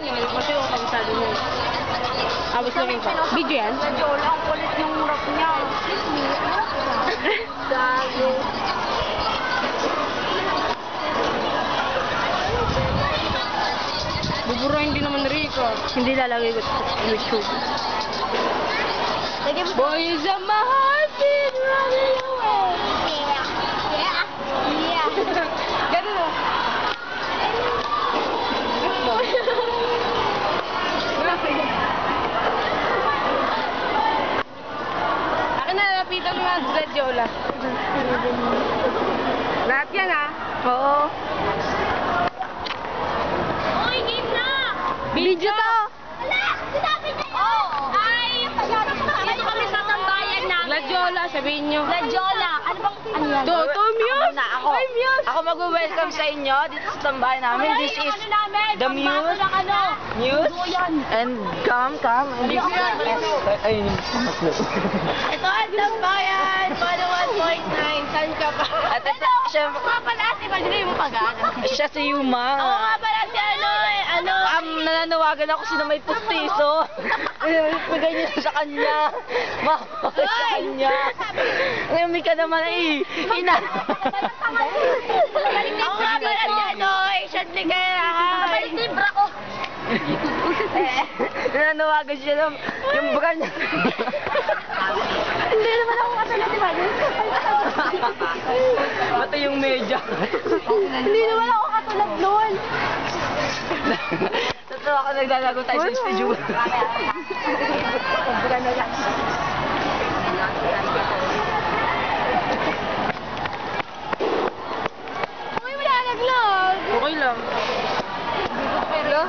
niya, kasi yung kabisado niya. Abis na rin pa. Video yan? Jola, ang kulit yung rap niya. Gago. Buburahin din naman Rico. Hindi lalagay ko sa YouTube. Boy is a my heart beat running away. Yeah. Ganun o. Akin na, lapitan mo nga sa Jola. Lahat yan ha? Oo. Uy, game na! Video to! Wala! Sinabi niya yun! Ay, dito kami sa tambayan namin. Gladiola, sabihin nyo. Gladiola! Ano bang, ano yan? To Muse! Ako. Ay, Muse! Ako mag-welcome sa inyo dito sa tambayan namin. This is the Muse. Muse. And come. Hindi ko yan. Ay, Ito ang tambayan! 101.9. Saan ka ba? At ito, siya, Nga pala, si Madrid mo pag-aaral. siya si Yuma. Oo nga pala si Nananawagan ako sino may pustiso. Bigay niyo sa kanya. Mahal sa kanya. Ngayon ka naman ay ina. Oo nga pala si Asian Ligaya. Balik libra ko. Nananawagan siya ng yung brand. Hindi naman ako katulad ni Madrid. Pati yung media. Hindi naman ako katulad nun. Totoo ako naglalago tayo sa studio. Uy, wala nag-vlog. Okay lang. Pero,